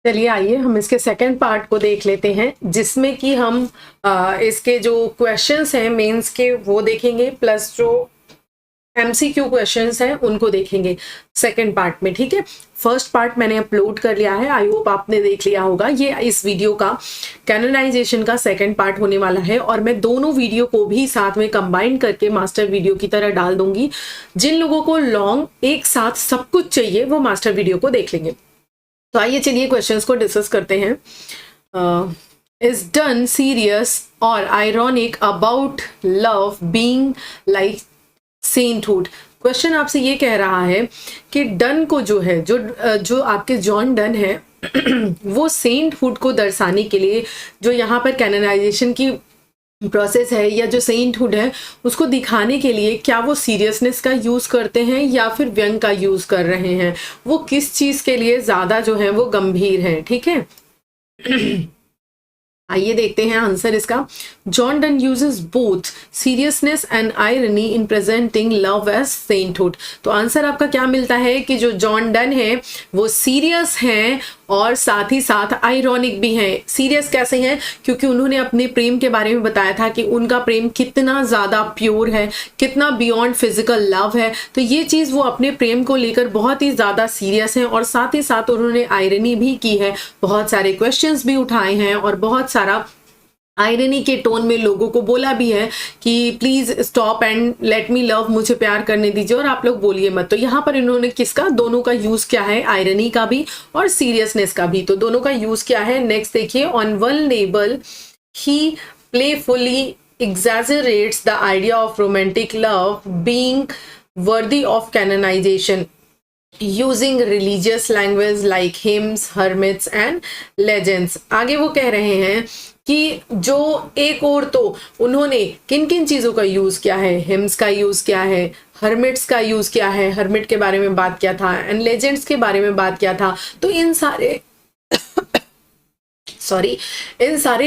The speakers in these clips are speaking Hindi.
चलिए आइए हम इसके सेकंड पार्ट को देख लेते हैं, जिसमें कि हम इसके जो क्वेश्चंस हैं मेंस के वो देखेंगे, प्लस जो एमसीक्यू क्वेश्चंस हैं उनको देखेंगे सेकंड पार्ट में। ठीक है, फर्स्ट पार्ट मैंने अपलोड कर लिया है, आई होप आपने देख लिया होगा। ये इस वीडियो का कैनोनाइजेशन का सेकंड पार्ट होने वाला है और मैं दोनों वीडियो को भी साथ में कंबाइन करके मास्टर वीडियो की तरह डाल दूंगी। जिन लोगों को लॉन्ग एक साथ सब कुछ चाहिए वो मास्टर वीडियो को देख लेंगे। तो आइए चलिए क्वेश्चंस को डिस्कस करते हैं। इज डन सीरियस और ironic about love being like sainthood. Question आपसे ये कह रहा है कि डन को जो है जो आपके जॉन डन है वो सेंटहुड को दर्शाने के लिए जो यहाँ पर कैनोनाइजेशन की प्रोसेस है या जो सेंटहुड है उसको दिखाने के लिए क्या वो सीरियसनेस का यूज करते हैं या फिर व्यंग का यूज कर रहे हैं, वो किस चीज के लिए ज्यादा जो है वो गंभीर है। ठीक है, आइए देखते हैं आंसर इसका। John Donne uses both seriousness and irony in presenting love as sainthood. तो आंसर आपका क्या मिलता है कि जो जॉन डन है वो सीरियस हैं और साथ ही साथ आयरॉनिक भी हैं। सीरियस कैसे हैं? क्योंकि उन्होंने अपने प्रेम के बारे में बताया था कि उनका प्रेम कितना ज्यादा प्योर है, कितना बियॉन्ड फिजिकल लव है। तो ये चीज वो अपने प्रेम को लेकर बहुत ही ज्यादा सीरियस हैं और साथ ही साथ उन्होंने आयरनी भी की है, बहुत सारे क्वेश्चंस भी उठाए हैं और बहुत सारा आयरनी के टोन में लोगों को बोला भी है कि please stop and let me love, मुझे प्यार करने दीजिए और आप लोग बोलिए मत। तो यहाँ पर इन्होंने किसका, दोनों का यूज किया है, आयरनी का भी और सीरियसनेस का भी, तो दोनों का यूज किया है। नेक्स्ट देखिए, on vulnerable he playfully exaggerates the idea of romantic love being worthy of canonization using religious language like hymns, hermits and legends। आगे वो कह रहे हैं कि जो एक और तो उन्होंने किन किन चीजों का यूज किया है, हिम्स का यूज किया है, हर्मिट्स का यूज किया है, हर्मिट के बारे में बात किया था, एंड लेजेंड्स के बारे में बात किया था। तो इन सारे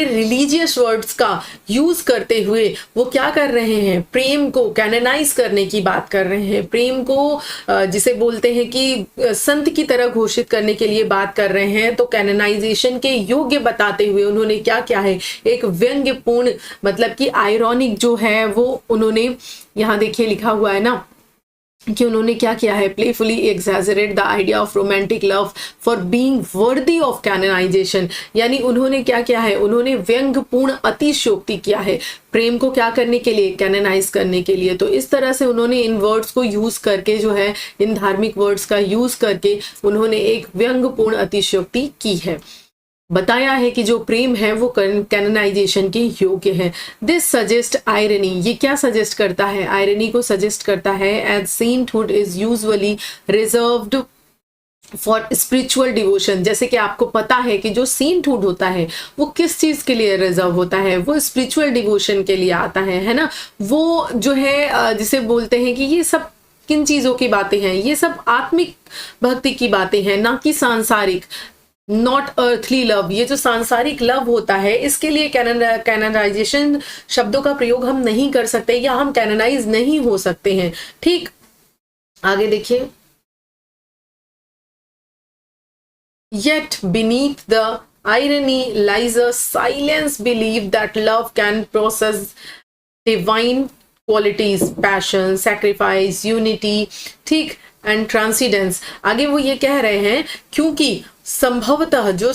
रिलीजियस वर्ड्स का यूज करते हुए वो क्या कर रहे हैं, प्रेम को कैनोनाइज करने की बात कर रहे हैं, प्रेम को जिसे बोलते हैं कि संत की तरह घोषित करने के लिए बात कर रहे हैं। तो कैनोनाइजेशन के योग्य बताते हुए उन्होंने क्या किया है, एक व्यंग्यपूर्ण मतलब कि आयरॉनिक जो है वो उन्होंने यहाँ देखिए लिखा हुआ है ना कि उन्होंने क्या किया है, playfully exaggerate the idea of romantic love for being worthy of canonization. यानी उन्होंने क्या किया है, उन्होंने व्यंग्यपूर्ण अतिशयोक्ति किया है प्रेम को क्या करने के लिए, कैनोनाइज करने के लिए। तो इस तरह से उन्होंने इन वर्ड्स को यूज करके जो है, इन धार्मिक वर्ड्स का यूज करके उन्होंने एक व्यंग्यपूर्ण अतिशयोक्ति की है, बताया है कि जो प्रेम है वो कैनोनाइजेशन के योग्य है। दिस सजेस्ट आयरनी, ये क्या सजेस्ट करता है, आयरनी को सजेस्ट करता है as sainthood is usually reserved for spiritual devotion. जैसे कि आपको पता है कि जो सेंटहुड होता है वो किस चीज के लिए रिजर्व होता है, वो स्पिरिचुअल डिवोशन के लिए आता है ना। वो जो है जिसे बोलते हैं कि ये सब किन चीजों की बातें हैं, ये सब आत्मिक भक्ति की बातें हैं, ना कि सांसारिक, नॉट अर्थली लव। ये जो सांसारिक लव होता है इसके लिए कैनोनाइजेशन शब्दों का प्रयोग हम नहीं कर सकते या हम कैनोनाइज नहीं हो सकते हैं। ठीक, आगे देखिए, yet beneath the irony lies a silence belief that love can possess divine qualities, passion, sacrifice, unity, ठीक, एंड ट्रांसीडेंस। आगे वो ये कह रहे हैं क्योंकि संभवतः जो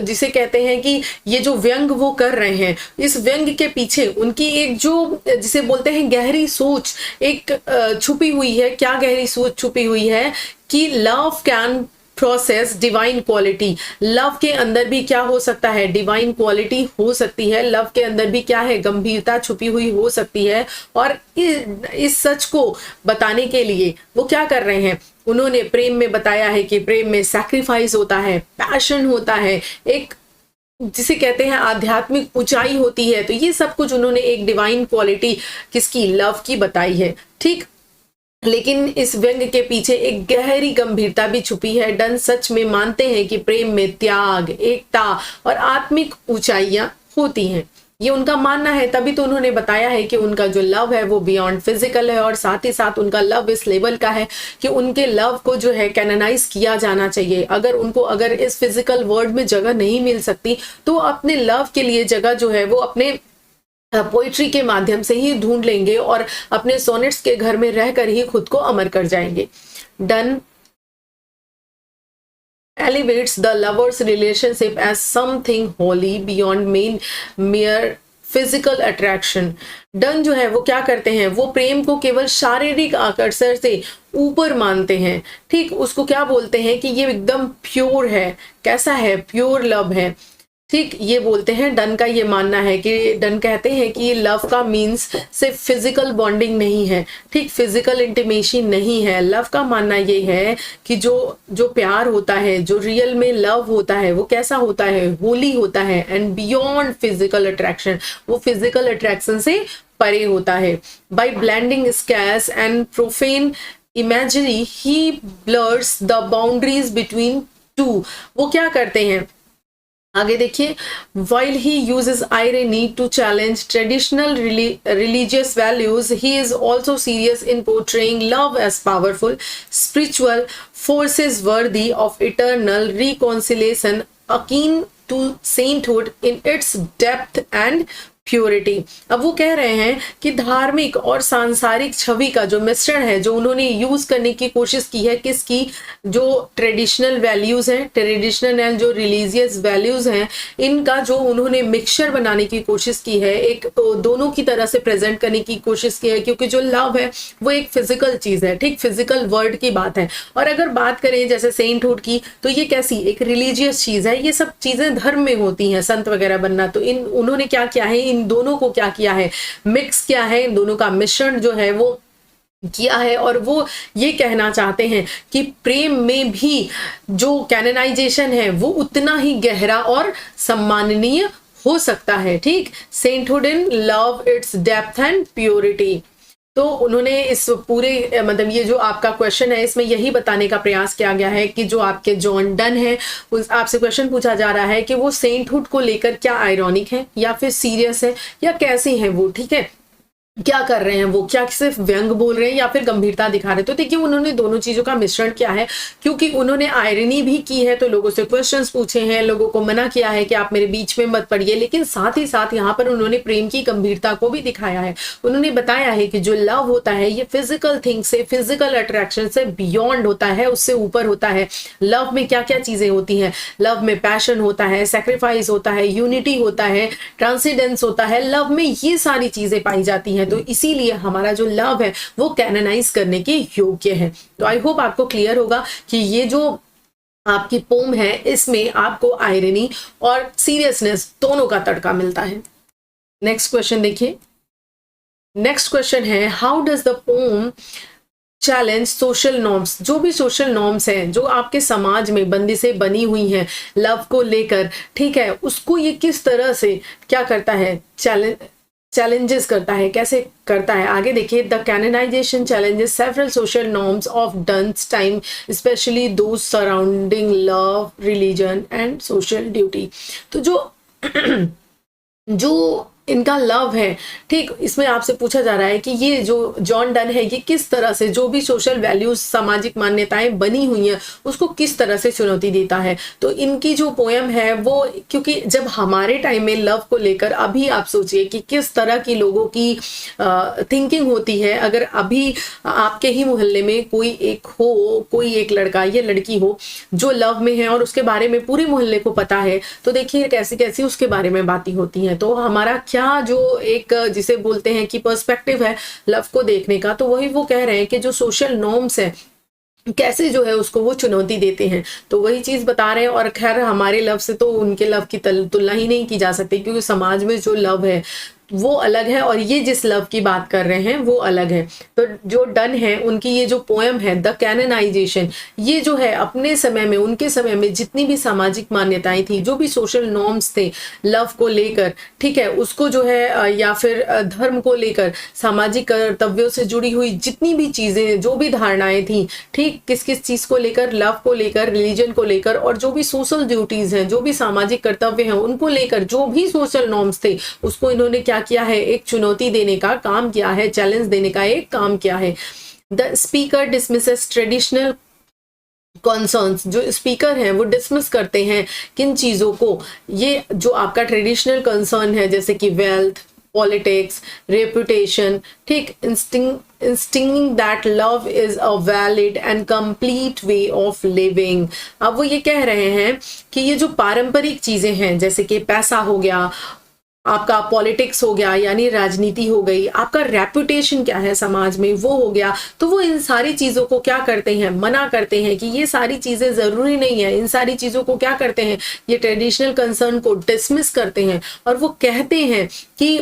जिसे कहते हैं कि ये जो व्यंग वो कर रहे हैं, इस व्यंग के पीछे उनकी एक जो जिसे बोलते हैं गहरी सोच एक छुपी हुई है। क्या गहरी सोच छुपी हुई है कि love can process divine quality. Love के अंदर भी क्या हो सकता है, डिवाइन क्वालिटी हो सकती है। लव के अंदर भी क्या है, गंभीरता छुपी हुई हो सकती है। और इस सच को बताने के लिए वो क्या कर रहे हैं, उन्होंने प्रेम में बताया है कि प्रेम में सैक्रिफाइस होता है, पैशन होता है, एक जिसे कहते हैं आध्यात्मिक ऊंचाई होती है। तो ये सब कुछ उन्होंने एक डिवाइन क्वालिटी किसकी, लव की बताई है। ठीक, लेकिन इस व्यंग के पीछे एक गहरी गंभीरता भी छुपी है। डन सच में मानते हैं कि प्रेम में त्याग, एकता और आत्मिक ऊंचाइयां होती हैं। ये उनका मानना है, तभी तो उन्होंने बताया है कि उनका जो लव है वो बियॉन्ड फिजिकल है, और साथ ही साथ उनका लव इस लेवल का है कि उनके लव को जो है कैनोनाइज किया जाना चाहिए। अगर इस फिजिकल वर्ल्ड में जगह नहीं मिल सकती तो अपने लव के लिए जगह जो है वो अपने पोइट्री के माध्यम से ही ढूंढ लेंगे और अपने सोनेट्स के घर में रहकर ही खुद को अमर कर जाएंगे। Done elevates the lovers relationship as something holy beyond mere physical attraction. Done जो है वो क्या करते हैं, वो प्रेम को केवल शारीरिक आकर्षण से ऊपर मानते हैं। ठीक, उसको क्या बोलते हैं कि ये एकदम प्योर है। कैसा है? प्योर लव है। ठीक, ये बोलते हैं, डन का ये मानना है कि डन कहते हैं कि लव का मीन्स सिर्फ फिजिकल बॉन्डिंग नहीं है। ठीक, फिजिकल इंटीमेसी नहीं है। लव का मानना ये है कि जो प्यार होता है, जो रियल में लव होता है, वो कैसा होता है? होली होता है एंड बियॉन्ड फिजिकल अट्रैक्शन, वो फिजिकल अट्रैक्शन से परे होता है। By blending sacred and profane imagery he blurs the boundaries between two. वो क्या करते हैं, आगे देखिए, while he uses irony to challenge traditional religious values, he is also serious in portraying love as powerful spiritual forces worthy of eternal reconciliation, akin to sainthood in its depth and purity. अब वो कह रहे हैं कि धार्मिक और सांसारिक छवि का जो मिश्रण है, जो उन्होंने यूज करने की कोशिश की है, किसकी? जो ट्रेडिशनल वैल्यूज हैं, ट्रेडिशनल एंड जो रिलीजियस वैल्यूज हैं, इनका जो उन्होंने मिक्सचर बनाने की कोशिश की है, एक तो दोनों की तरह से प्रेजेंट करने की कोशिश की है, क्योंकि जो लव है वो एक फिजिकल चीज है। ठीक, फिजिकल वर्ल्ड की बात है। और अगर बात करें जैसे सेंटहुड की, तो ये कैसी? एक रिलीजियस चीज है। ये सब चीजें धर्म में होती हैं, संत वगैरह बनना। तो उन्होंने क्या किया है, इन दोनों को क्या किया है, मिक्स किया है, इन दोनों का मिश्रण जो है वो किया है। और वो ये कहना चाहते हैं कि प्रेम में भी जो कैनोनाइजेशन है वो उतना ही गहरा और सम्माननीय हो सकता है। ठीक, sainthood in love it's depth and purity. तो उन्होंने इस पूरे मतलब ये जो आपका क्वेश्चन है, इसमें यही बताने का प्रयास किया गया है कि जो आपके जॉन डन है, आपसे क्वेश्चन पूछा जा रहा है कि वो सेंटहुड को लेकर क्या आयरॉनिक है या फिर सीरियस है या कैसे है वो। ठीक है, क्या कर रहे हैं वो, क्या सिर्फ व्यंग बोल रहे हैं या फिर गंभीरता दिखा रहे हैं। तो देखिए, उन्होंने दोनों चीजों का मिश्रण किया है, क्योंकि उन्होंने आयरनी भी की है, तो लोगों से क्वेश्चंस पूछे हैं, लोगों को मना किया है कि आप मेरे बीच में मत पड़िए, लेकिन साथ ही साथ यहाँ पर उन्होंने प्रेम की गंभीरता को भी दिखाया है। उन्होंने बताया है कि जो लव होता है ये फिजिकल थिंग से, फिजिकल अट्रैक्शन से बियॉन्ड होता है, उससे ऊपर होता है। लव में क्या क्या चीजें होती हैं? लव में पैशन होता है, सेक्रीफाइस होता है, यूनिटी होता है, ट्रांसीडेंस होता है। लव में ये सारी चीजें पाई जाती हैं। तो इसीलिए हमारा जो लव है वो कैनोनाइज करने के योग्य है। तो आई होप आपको क्लियर होगा कि ये जो आपकी पोम है, इसमें आपको आयरनी और सीरियसनेस दोनों का तड़का मिलता है। नेक्स्ट क्वेश्चन देखिए। नेक्स्ट क्वेश्चन है, how does the pome challenge social norms. जो भी सोशल नॉर्म्स हैं, जो आपके समाज में बंदिशें बनी हुई हैं लव को लेकर, ठीक है, उसको ये किस तरह से क्या करता है, चैलेंजेस करता है। कैसे करता है? आगे देखिए, the canonization challenges several social norms of Donne's time, especially those surrounding love, religion and social duty. तो जो इनका लव है, ठीक, इसमें आपसे पूछा जा रहा है कि ये जो जॉन डन है, ये किस तरह से जो भी सोशल वैल्यूज, सामाजिक मान्यताएं बनी हुई हैं, उसको किस तरह से चुनौती देता है। तो इनकी जो पोयम है वो, क्योंकि जब हमारे टाइम में लव को लेकर, अभी आप सोचिए कि किस तरह की लोगों की थिंकिंग होती है। अगर अभी आपके ही मोहल्ले में कोई एक लड़का या लड़की हो जो लव में है और उसके बारे में पूरे मोहल्ले को पता है, तो देखिए कैसी कैसी उसके बारे में बातें होती हैं। तो हमारा क्या जो एक जिसे बोलते हैं कि पर्सपेक्टिव है लव को देखने का, तो वही वो कह रहे हैं कि जो सोशल नॉर्म्स है कैसे जो है उसको वो चुनौती देते हैं। तो वही चीज बता रहे हैं। और खैर, हमारे लव से तो उनके लव की तुलना ही नहीं की जा सकती, क्योंकि समाज में जो लव है वो अलग है और ये जिस लव की बात कर रहे हैं वो अलग है। तो जो डन है उनकी ये जो पोएम है द कैननाइजेशन, ये जो है अपने समय में, उनके समय में जितनी भी सामाजिक मान्यताएं थी, जो भी सोशल नॉर्म्स थे लव को लेकर, ठीक है, उसको जो है या फिर धर्म को लेकर, सामाजिक कर्तव्यों से जुड़ी हुई जितनी भी चीजें, जो भी धारणाएं थी, ठीक, किस किस चीज को लेकर, लव को लेकर, रिलीजन को लेकर, और जो भी सोशल ड्यूटीज हैं, जो भी सामाजिक कर्तव्य हैं, उनको लेकर जो भी सोशल नॉर्म्स थे, उसको इन्होंने क्या किया है, एक चुनौती देने का काम किया है, चैलेंज देने का एक काम किया है। The speaker dismisses traditional concerns, जो स्पीकर हैं वो डिसमिस करते हैं किन चीज़ों को, ये जो आपका ट्रेडिशनल कंसर्न है, जैसे कि वेल्थ, पॉलिटिक्स, रेपुटेशन, ठीक, insisting that love is a valid and complete way of living। अब वो ये कह रहे हैं कि ये जो पारंपरिक चीजें हैं, जैसे कि पैसा हो गया, आपका पॉलिटिक्स हो गया, यानी राजनीति हो गई, आपका रेपुटेशन क्या है समाज में वो हो गया, तो वो इन सारी चीजों को क्या करते हैं, मना करते हैं कि ये सारी चीजें जरूरी नहीं है। इन सारी चीजों को क्या करते हैं, ये ट्रेडिशनल कंसर्न को डिसमिस करते हैं और वो कहते हैं कि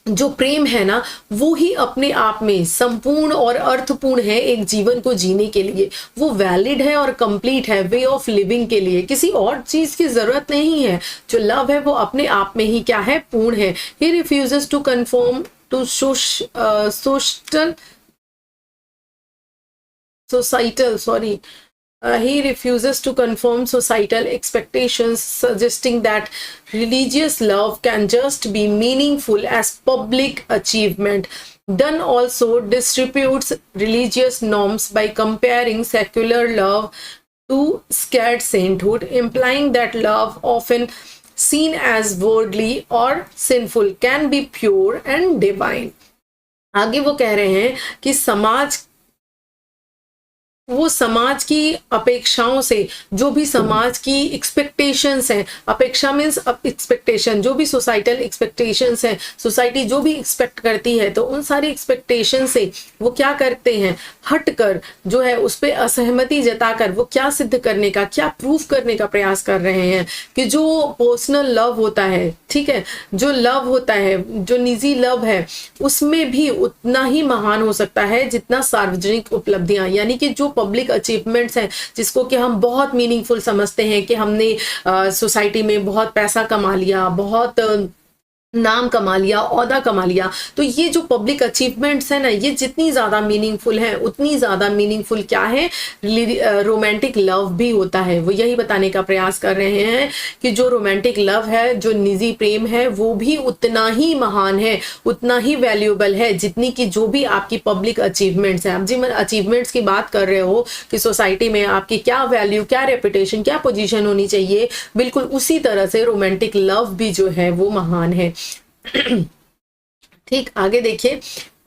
जो प्रेम है ना, वो ही अपने आप में संपूर्ण और अर्थपूर्ण है एक जीवन को जीने के लिए। वो वैलिड है और कंप्लीट है वे ऑफ लिविंग के लिए, किसी और चीज की जरूरत नहीं है। जो लव है वो अपने आप में ही क्या है, पूर्ण है। He refuses to confirm to he refuses to conform societal expectations, suggesting that religious love can just be meaningful as public achievement. Dunn also distributes religious norms by comparing secular love to scared sainthood, implying that love, often seen as worldly or sinful, can be pure and divine. आगे वो कह रहे हैं कि वो समाज की अपेक्षाओं से, जो भी समाज की एक्सपेक्टेशंस हैं, अपेक्षा मीन्स एक्सपेक्टेशन, जो भी सोसाइटल एक्सपेक्टेशंस हैं, सोसाइटी जो भी एक्सपेक्ट करती है, तो उन सारी एक्सपेक्टेशन से वो क्या करते हैं, हटकर जो है उस पर असहमति जताकर वो क्या सिद्ध करने का, क्या प्रूफ करने का प्रयास कर रहे हैं कि जो पर्सनल लव होता है, ठीक है, जो लव होता है, जो निजी लव है, उसमें भी उतना ही महान हो सकता है जितना सार्वजनिक उपलब्धियां, यानी कि जो पब्लिक अचीवमेंट्स हैं, जिसको कि हम बहुत मीनिंगफुल समझते हैं कि हमने सोसाइटी में बहुत पैसा कमा लिया, बहुत नाम कमा लिया, ओहदा कमा लिया, तो ये जो पब्लिक अचीवमेंट्स है ना, ये जितनी ज्यादा मीनिंगफुल है, उतनी ज्यादा मीनिंगफुल क्या है, रोमांटिक लव भी होता है। वो यही बताने का प्रयास कर रहे हैं कि जो रोमांटिक लव है, जो निजी प्रेम है, वो भी उतना ही महान है, उतना ही वैल्यूएबल है जितनी कि जो भी आपकी पब्लिक अचीवमेंट्स है। आप जी अचीवमेंट्स की बात कर रहे हो कि सोसाइटी में आपकी क्या वैल्यू, क्या रेपुटेशन, क्या पोजीशन होनी चाहिए, बिल्कुल उसी तरह से रोमांटिक लव भी जो है वो महान है। ठीक, आगे देखिए,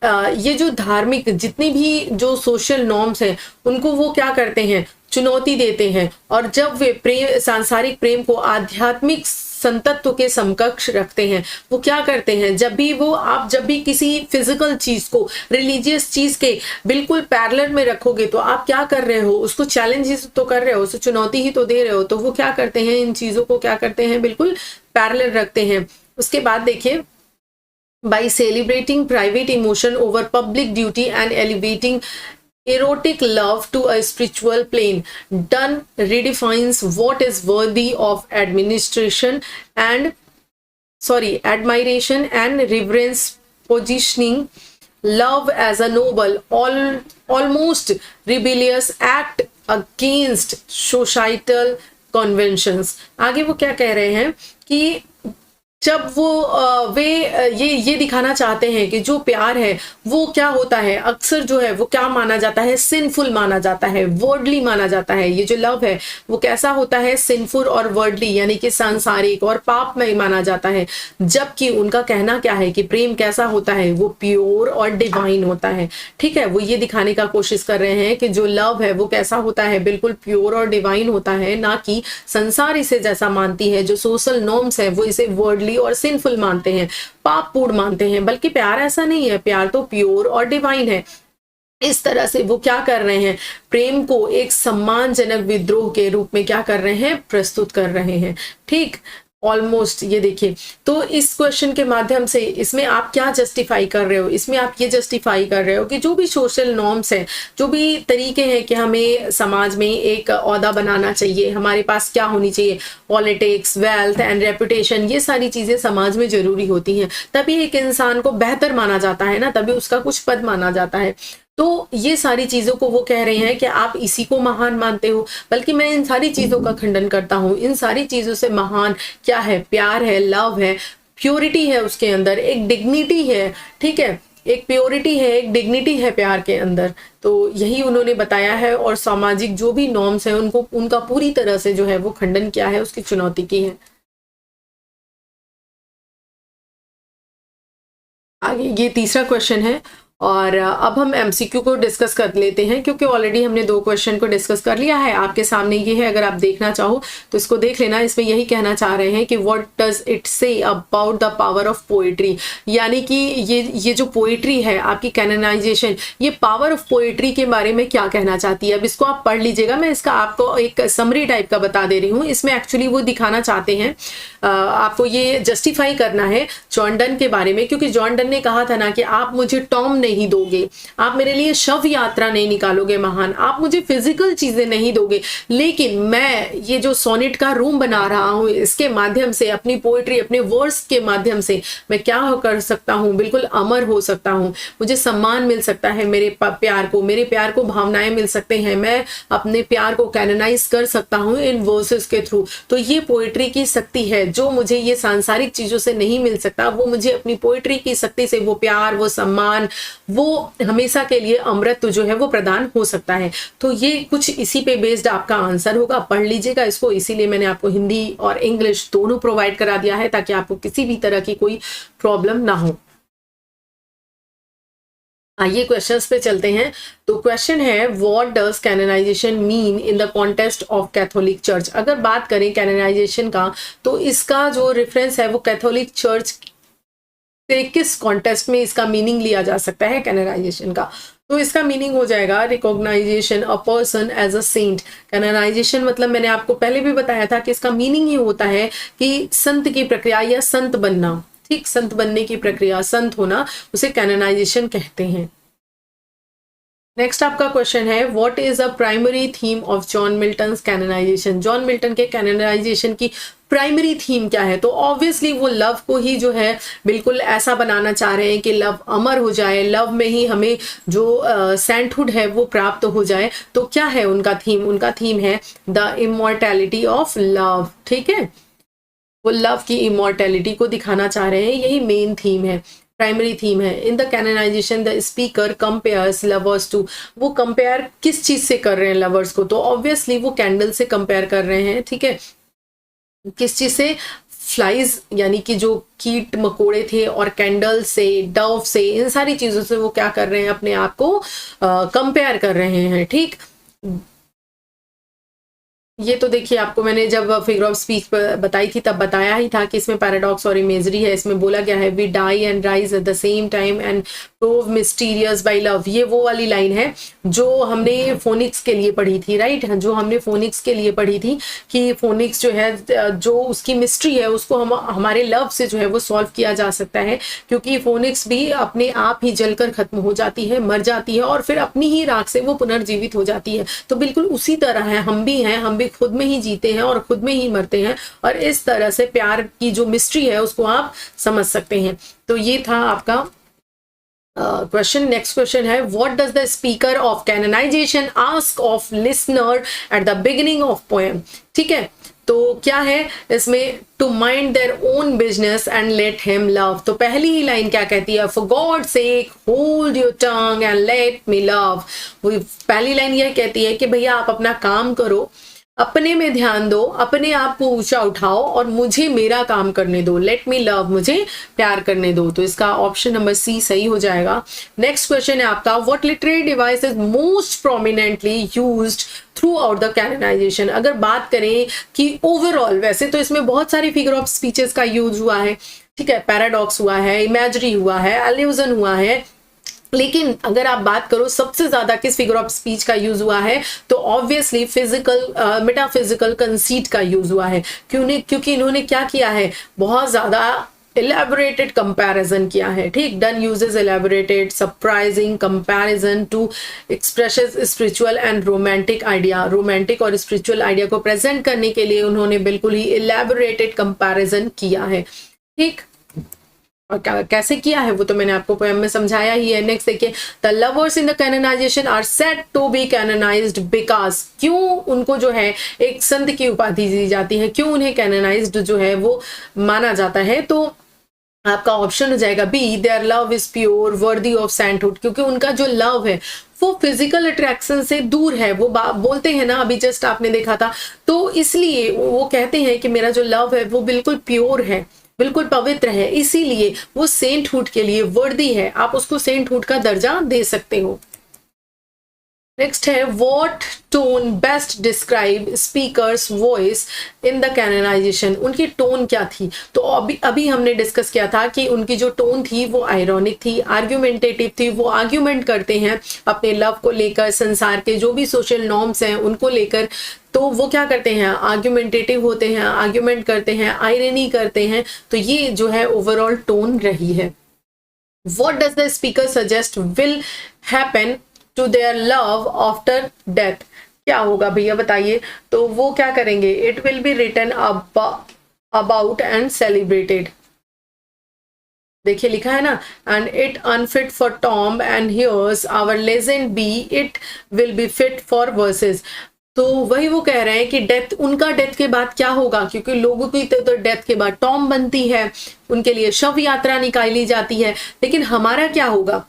ये जो धार्मिक जितनी भी जो सोशल नॉर्म्स हैं, उनको वो क्या करते हैं, चुनौती देते हैं, और जब वे प्रेम, सांसारिक प्रेम को आध्यात्मिक संतत्व के समकक्ष रखते हैं, वो क्या करते हैं, जब भी किसी फिजिकल चीज को रिलीजियस चीज के बिल्कुल पैरेलल में रखोगे, तो आप क्या कर रहे हो, उसको चैलेंज ही तो कर रहे हो, उसको चुनौती ही तो दे रहे हो। तो वो क्या करते हैं, इन चीजों को क्या करते हैं, बिल्कुल पैरेलल रखते हैं। उसके बाद देखिए, by celebrating private emotion over public duty and elevating erotic love to a spiritual plane, Dunn redefines what is worthy of admiration and reverence, positioning love as a noble, almost rebellious act against societal conventions। आगे वो क्या कह रहे हैं कि जब वे ये दिखाना चाहते हैं कि जो प्यार है वो क्या होता है, अक्सर जो है वो क्या माना जाता है, सिंफुल माना जाता है, वर्डली माना जाता है। ये जो लव है वो कैसा होता है, सिंफुल और वर्डली, यानी कि सांसारिक और पापमय माना जाता है। जबकि उनका कहना क्या है कि प्रेम कैसा होता है, वो प्योर और डिवाइन होता है। ठीक है, वो ये दिखाने का कोशिश कर रहे हैं कि जो लव है वो कैसा होता है, बिल्कुल प्योर और डिवाइन होता है, ना कि संसार इसे जैसा मानती है, जो सोशल नॉर्म्स है वो इसे वर्डली और सिंफुल मानते हैं, पापपूर्ण मानते हैं। बल्कि प्यार ऐसा नहीं है, प्यार तो प्योर और डिवाइन है। इस तरह से वो क्या कर रहे हैं, प्रेम को एक सम्मानजनक विद्रोह के रूप में क्या कर रहे हैं, प्रस्तुत कर रहे हैं। ठीक, ऑलमोस्ट, ये देखिए। तो इस क्वेश्चन के माध्यम से इसमें आप क्या जस्टिफाई कर रहे हो, इसमें आप ये जस्टिफाई कर रहे हो कि जो भी सोशल नॉर्म्स हैं, जो भी तरीके हैं कि हमें समाज में एक ओहदा बनाना चाहिए, हमारे पास क्या होनी चाहिए, पॉलिटिक्स, वेल्थ एंड रेपुटेशन, ये सारी चीजें समाज में जरूरी होती हैं, तभी एक इंसान को बेहतर माना जाता है ना, तभी उसका कुछ पद माना जाता है। तो ये सारी चीजों को वो कह रहे हैं कि आप इसी को महान मानते हो, बल्कि मैं इन सारी चीजों का खंडन करता हूँ। इन सारी चीजों से महान क्या है? प्यार है, लव है, प्योरिटी है, उसके अंदर एक डिग्निटी है, ठीक है, एक प्योरिटी है, एक डिग्निटी है प्यार के अंदर। तो यही उन्होंने बताया है, और सामाजिक जो भी नॉर्म्स हैं उनको, उनका पूरी तरह से जो है वो खंडन किया है, उसकी चुनौती की है। आगे ये तीसरा क्वेश्चन है, और अब हम एमसीक्यू को डिस्कस कर लेते हैं, क्योंकि ऑलरेडी हमने 2 क्वेश्चन को डिस्कस कर लिया है। आपके सामने ये है, अगर आप देखना चाहो तो इसको देख लेना। इसमें यही कहना चाह रहे हैं कि what does it say about the power of poetry, यानी कि ये जो पोएट्री है आपकी कैनोनाइजेशन, ये पावर ऑफ पोएट्री के बारे में क्या कहना चाहती है। अब इसको आप पढ़ लीजिएगा, मैं इसका आपको एक समरी टाइप का बता दे रही हूँ। इसमें एक्चुअली वो दिखाना चाहते हैं, आपको ये जस्टिफाई करना है जॉन डन के बारे में, क्योंकि जॉन डन ने कहा था ना कि आप मुझे टॉम नहीं दोगे, आप मेरे लिए शव यात्रा नहीं निकालोगे महान, आप मुझे फिजिकल चीजें नहीं दोगे, लेकिन मैं ये जो सोनेट का रूम बना रहा हूं, इसके माध्यम से, अपनी पोएट्री, अपने वर्ड्स के माध्यम से मैं क्या कर सकता हूं? बिल्कुल अमर हो सकता हूं, मुझे सम्मान मिल सकता है, मेरे प्यार को भावनाएं मिल सकते हैं, मैं अपने प्यार को कैनोनाइज कर सकता हूं इन वर्सेस के थ्रू। तो ये पोएट्री की शक्ति है, जो मुझे ये सांसारिक चीजों से नहीं मिल सकता, वो मुझे अपनी पोएट्री की शक्ति से, वो प्यार, वो सम्मान, वो हमेशा के लिए अमृत जो है वो प्रदान हो सकता है। तो ये कुछ इसी पे बेस्ड आपका आंसर होगा, पढ़ लीजिएगा इसको। इसीलिए मैंने आपको हिंदी और इंग्लिश दोनों प्रोवाइड करा दिया है, ताकि आपको किसी भी तरह की कोई प्रॉब्लम ना हो। आइए क्वेश्चंस पे चलते हैं। तो क्वेश्चन है, what does canonization mean in the context of Catholic Church. अगर बात करें कैनोनाइजेशन का, तो इसका जो रेफरेंस है वो कैथोलिक चर्च से किस कॉन्टेक्स्ट में इसका मीनिंग लिया जा सकता है कैनोनाइजेशन का। तो इसका मीनिंग हो जाएगा recognization a person as a saint. Canonization मतलब मैंने आपको पहले भी बताया था कि इसका मीनिंग ये होता है कि संत की प्रक्रिया या संत बनना, ठीक, संत बनने की प्रक्रिया, संत होना, उसे कैनोनाइजेशन कहते हैं। नेक्स्ट आपका क्वेश्चन है, what is a primary theme of John Milton canonization. John Milton के कैनोनाइजेशन की प्राइमरी थीम क्या है? तो ऑब्वियसली वो लव को ही जो है बिल्कुल ऐसा बनाना चाह रहे हैं कि लव अमर हो जाए, लव में ही हमें जो सेंटहुड है वो प्राप्त हो जाए। तो क्या है उनका थीम? उनका थीम है द इमॉर्टैलिटी ऑफ लव, ठीक है, वो लव की इमॉर्टैलिटी को दिखाना चाह रहे हैं, यही मेन थीम है, प्राइमरी थीम है। In the canonization the speaker compares lovers to, वो कंपेयर किस चीज से कर रहे हैं लवर्स को? तो ऑब्वियसली वो कैंडल से कंपेयर कर रहे हैं, ठीक है, किस चीज से? फ्लाइज, यानी कि जो कीट मकोड़े थे, और कैंडल से, डव से, इन सारी चीजों से वो क्या कर रहे हैं? अपने आप को कंपेयर कर रहे हैं, ठीक। ये तो देखिए, आपको मैंने जब फिगर ऑफ स्पीच बताई थी तब बताया ही था कि इसमें पैराडॉक्स और इमेजरी है। इसमें बोला गया है, we die and rise at the same time and prove mysterious by love. ये वो वाली लाइन है जो हमने फोनिक्स के लिए पढ़ी थी, राइट, जो हमने फोनिक्स के लिए पढ़ी थी कि फोनिक्स जो है, जो उसकी मिस्ट्री है उसको हम हमारे लव से जो है वो सॉल्व किया जा सकता है, क्योंकि फोनिक्स भी अपने आप ही जलकर खत्म हो जाती है, मर जाती है, और फिर अपनी ही राख से वो पुनर्जीवित हो जाती है। तो बिल्कुल उसी तरह है, हम भी हैं, हम भी खुद में ही जीते हैं और खुद में ही मरते हैं, और इस तरह से प्यार की जो मिस्ट्री है उसको आप समझ सकते हैं। तो ये था आपका क्वेश्चन। नेक्स्ट क्वेश्चन है, what does the speaker of canonization ask of listener at the beginning of poem. ठीक है, तो क्या है इसमें? To mind their own business and let him love. तो पहली ही लाइन क्या कहती है? For God sake hold your tongue and let me love. वो पहली लाइन यह कहती है कि भैया आप अपना काम करो, अपने में ध्यान दो, अपने आप को ऊंचा उठाओ और मुझे मेरा काम करने दो, लेट मी लव, मुझे प्यार करने दो। तो इसका ऑप्शन नंबर सी सही हो जाएगा। नेक्स्ट क्वेश्चन है आपका, what literary device is most prominently used throughout the canonization. अगर बात करें कि ओवरऑल, वैसे तो इसमें बहुत सारी फिगर ऑफ स्पीचेस का यूज हुआ है, ठीक है, पैराडॉक्स हुआ है, इमेजरी हुआ है, एल्यूजन हुआ है, लेकिन अगर आप बात करो सबसे ज्यादा किस फिगर ऑफ स्पीच का यूज हुआ है, तो ऑब्वियसली फिजिकल मेटाफिजिकल कंसीट का यूज हुआ है। क्योंकि इन्होंने क्या किया है, बहुत ज्यादा elaborated comparison किया है, ठीक। Done uses elaborated surprising comparison to expresses spiritual and romantic idea, romantic और spiritual idea को present करने के लिए उन्होंने बिल्कुल ही elaborated comparison किया है, ठीक। और कैसे किया है वो तो मैंने आपको पोएम में समझाया ही है। नेक्स्ट देखिए, the lovers in the canonization are said to be canonized because, क्यों उनको जो है एक संत की उपाधि दी जाती है, क्यों उन्हें कैनोनाइज्ड जो है वो माना जाता है, तो आपका ऑप्शन हो जाएगा B, their love is pure worthy of sainthood, क्योंकि उनका जो लव है वो फिजिकल अट्रैक्शन से दूर है। वो बोलते हैं ना, अभी जस्ट आपने देखा था, तो इसलिए वो कहते हैं कि मेरा जो लव है वो बिल्कुल प्योर है, बिल्कुल पवित्र है, इसीलिए वो सेंटहुड के लिए वर्दी है, आप उसको सेंटहुड का दर्जा दे सकते हो। नेक्स्ट है, what tone best describe speaker's voice in the canonization, उनकी टोन क्या थी, तो अभी हमने डिस्कस किया था कि उनकी जो टोन थी वो आयरॉनिक थी, आर्ग्यूमेंटेटिव थी, वो आर्ग्यूमेंट करते हैं अपने लव को लेकर, संसार के जो भी सोशल नॉर्म्स हैं उनको लेकर, तो वो क्या करते हैं, आर्ग्यूमेंटेटिव होते हैं, आर्ग्यूमेंट करते हैं, आयरनी करते हैं, तो ये जो है ओवरऑल टोन रही है। What does the speaker suggest will happen to their love after death, क्या होगा भैया बताइए, तो वो क्या करेंगे, it will be written about and celebrated, देखिए लिखा है ना, and it unfit for tomb and here's our legend be, it will be fit for verses, तो वही वो कह रहे हैं कि डेथ, उनका डेथ के बाद क्या होगा, क्योंकि लोगों की तो डेथ के बाद टॉम बनती है, उनके लिए शव यात्रा निकाली जाती है, लेकिन हमारा क्या होगा,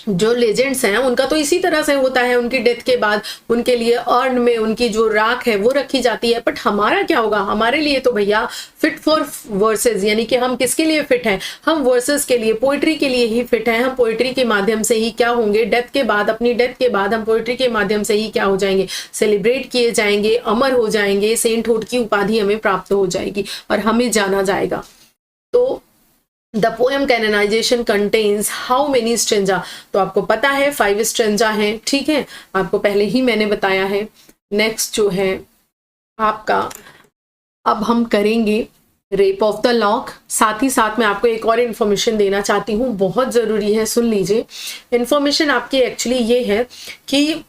जो लेजेंड्स हैं उनका तो इसी तरह से होता है, उनकी डेथ के बाद उनके लिए अर्न में उनकी जो राख है वो रखी जाती है, बट हमारा क्या होगा, हमारे लिए तो भैया फिट फॉर वर्सेस, यानी कि हम किसके लिए फिट हैं, हम वर्सेस के लिए, पोइट्री के लिए ही फिट हैं, हम पोइट्री के माध्यम से ही क्या होंगे, डेथ के बाद, अपनी डेथ के बाद हम पोइट्री के माध्यम से ही क्या हो जाएंगे, सेलिब्रेट किए जाएंगे, अमर हो जाएंगे, सेंटहुड की उपाधि हमें प्राप्त हो जाएगी और हमें जाना जाएगा। तो the poem canonization contains how many stanzas, तो आपको पता है 5 स्ट्रेंजा हैं, ठीक है, आपको पहले ही मैंने बताया है। नेक्स्ट जो है आपका, अब हम करेंगे रेप ऑफ द लॉक, साथ ही साथ मैं आपको एक और इन्फॉर्मेशन देना चाहती हूँ, बहुत ज़रूरी है, सुन लीजिए। इन्फॉर्मेशन आपकी एक्चुअली ये है कि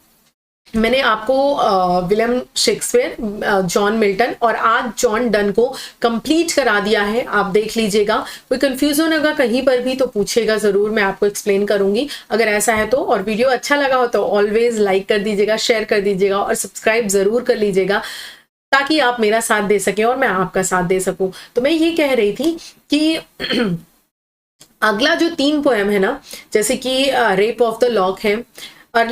मैंने आपको विलियम शेक्सपियर, जॉन मिल्टन और आज जॉन डन को कंप्लीट करा दिया है, आप देख लीजिएगा, कोई कंफ्यूजन होगा कहीं पर भी तो पूछेगा ज़रूर, मैं आपको एक्सप्लेन करूंगी अगर ऐसा है तो। और वीडियो अच्छा लगा हो तो ऑलवेज लाइक कर दीजिएगा, शेयर कर दीजिएगा और सब्सक्राइब ज़रूर कर लीजिएगा, ताकि आप मेरा साथ दे सकें और मैं आपका साथ दे सकूं। तो मैं ये कह रही थी कि अगला जो 3 पोएम है ना, जैसे कि रेप ऑफ द लॉक है, और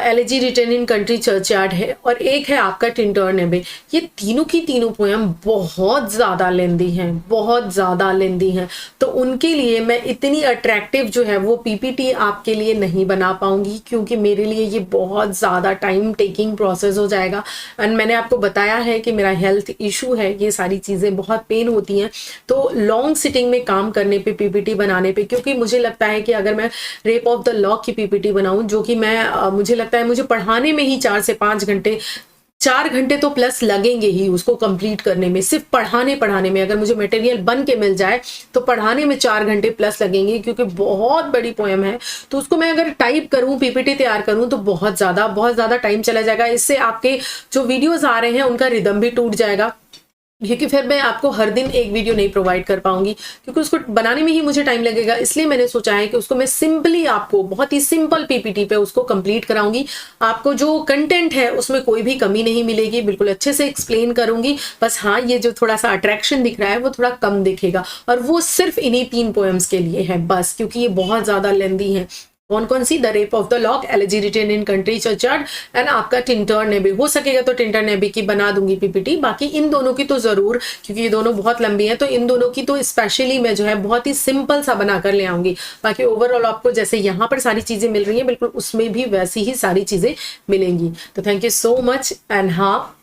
elegy written in country churchyard है, और एक है आपका टिंटर्न एबे, ये तीनों की तीनों पोएम बहुत ज़्यादा लेंदी हैं, बहुत ज़्यादा लेंदी हैं, तो उनके लिए मैं इतनी अट्रैक्टिव जो है वो पीपीटी आपके लिए नहीं बना पाऊंगी, क्योंकि मेरे लिए ये बहुत ज़्यादा टाइम टेकिंग प्रोसेस हो जाएगा। एंड मैंने आपको बताया है कि मेरा हेल्थ इशू है, ये सारी चीज़ें बहुत पेन होती हैं, तो लॉन्ग सिटिंग में काम करने पे, पीपीटी बनाने पे, क्योंकि मुझे लगता है कि अगर मैं रेप ऑफ द लॉक की पीपीटी बनाऊं, जो कि मैं मुझे लगता है मुझे पढ़ाने में ही 4 से 5 घंटे, 4 घंटे तो प्लस लगेंगे ही उसको कंप्लीट करने में, सिर्फ पढ़ाने में, अगर मुझे मटेरियल बन के मिल जाए तो पढ़ाने में 4 घंटे प्लस लगेंगे, क्योंकि बहुत बड़ी पोएम है, तो उसको मैं अगर टाइप करूं, पीपीटी तैयार करूं तो बहुत ज़्यादा टाइम चला जाएगा। इससे आपके जो वीडियोज आ रहे हैं उनका रिदम भी टूट जाएगा, क्योंकि फिर मैं आपको हर दिन एक वीडियो नहीं प्रोवाइड कर पाऊंगी, क्योंकि उसको बनाने में ही मुझे टाइम लगेगा। इसलिए मैंने सोचा है कि उसको मैं सिंपली आपको बहुत ही सिंपल पीपीटी पे उसको कंप्लीट कराऊंगी, आपको जो कंटेंट है उसमें कोई भी कमी नहीं मिलेगी, बिल्कुल अच्छे से एक्सप्लेन करूंगी। बस हाँ, ये जो थोड़ा सा अट्रैक्शन दिख रहा है वो थोड़ा कम दिखेगा, और वो सिर्फ इन्हीं 3 पोएम्स के लिए है बस, क्योंकि ये बहुत ज़्यादा लेंदी है। कौन सी, the rape of the lock, elegy written in country churchyard and आपका टिंटर्न एबे। हो सकेगा तो टिंटर्न एबे की बना दूंगी पीपीटी, बाकी इन दोनों की तो जरूर, क्योंकि ये दोनों बहुत लंबी हैं, तो इन दोनों की तो स्पेशली मैं जो है बहुत ही सिंपल सा बनाकर ले आऊंगी। बाकी ओवरऑल आपको जैसे यहाँ पर सारी चीजें मिल रही हैं, बिल्कुल उसमें भी वैसी ही सारी चीजें मिलेंगी। तो thank you so much and हाँ,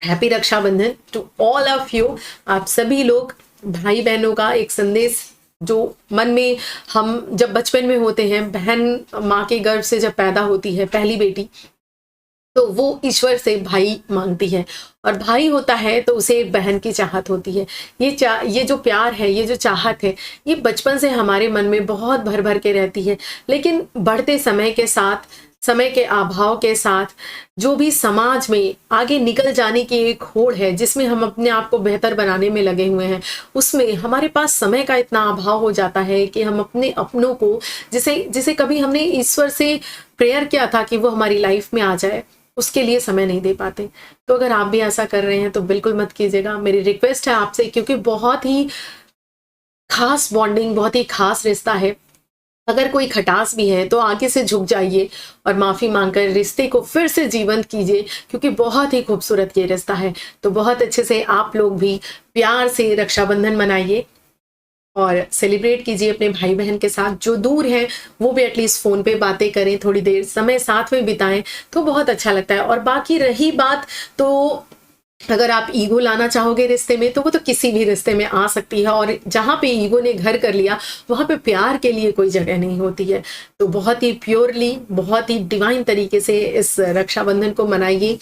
happy Rakshabandhan to all of you. आप सभी लोग भाई बहनों का एक संदेश जो मन में हम जब बचपन में होते हैं, बहन माँ के गर्भ से जब पैदा होती है पहली बेटी, तो वो ईश्वर से भाई मांगती है, और भाई होता है तो उसे एक बहन की चाहत होती है। ये जो प्यार है, ये जो चाहत है, ये बचपन से हमारे मन में बहुत भर भर के रहती है। लेकिन बढ़ते समय के साथ, समय के अभाव के साथ, जो भी समाज में आगे निकल जाने की एक होड़ है जिसमें हम अपने आप को बेहतर बनाने में लगे हुए हैं, उसमें हमारे पास समय का इतना अभाव हो जाता है कि हम अपने अपनों को, जिसे कभी हमने ईश्वर से प्रेयर किया था कि वो हमारी लाइफ में आ जाए, उसके लिए समय नहीं दे पाते। तो अगर आप भी ऐसा कर रहे हैं तो बिल्कुल मत कीजिएगा, मेरी रिक्वेस्ट है आपसे, क्योंकि बहुत ही खास बॉन्डिंग, बहुत ही खास रिश्ता है। अगर कोई खटास भी है तो आगे से झुक जाइए और माफी मांगकर रिश्ते को फिर से जीवंत कीजिए, क्योंकि बहुत ही खूबसूरत ये रिश्ता है। तो बहुत अच्छे से आप लोग भी प्यार से रक्षाबंधन मनाइए और सेलिब्रेट कीजिए अपने भाई बहन के साथ। जो दूर हैं वो भी एटलीस्ट फोन पे बातें करें, थोड़ी देर समय साथ में बिताएं, तो बहुत अच्छा लगता है। और बाकी रही बात, तो अगर आप ईगो लाना चाहोगे रिश्ते में, तो वो तो किसी भी रिश्ते में आ सकती है, और जहां पे ईगो ने घर कर लिया वहां पे प्यार के लिए कोई जगह नहीं होती है। तो बहुत ही प्योरली, बहुत ही डिवाइन तरीके से इस रक्षाबंधन को मनाइए।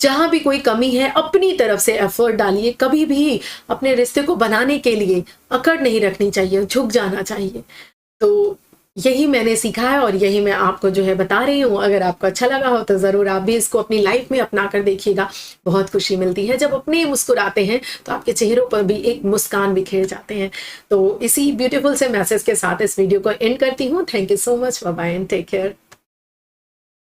जहां भी कोई कमी है अपनी तरफ से एफर्ट डालिए, कभी भी अपने रिश्ते को बनाने के लिए अकड़ नहीं रखनी चाहिए, झुक जाना चाहिए। तो यही मैंने सीखा है और यही मैं आपको जो है बता रही हूँ। अगर आपको अच्छा लगा हो तो ज़रूर आप भी इसको अपनी लाइफ में अपना कर देखिएगा। बहुत खुशी मिलती है जब अपने मुस्कुराते हैं तो आपके चेहरों पर भी एक मुस्कान बिखेर जाते हैं। तो इसी ब्यूटीफुल से मैसेज के साथ इस वीडियो को एंड करती हूँ। Thank you so much, bye bye and take care.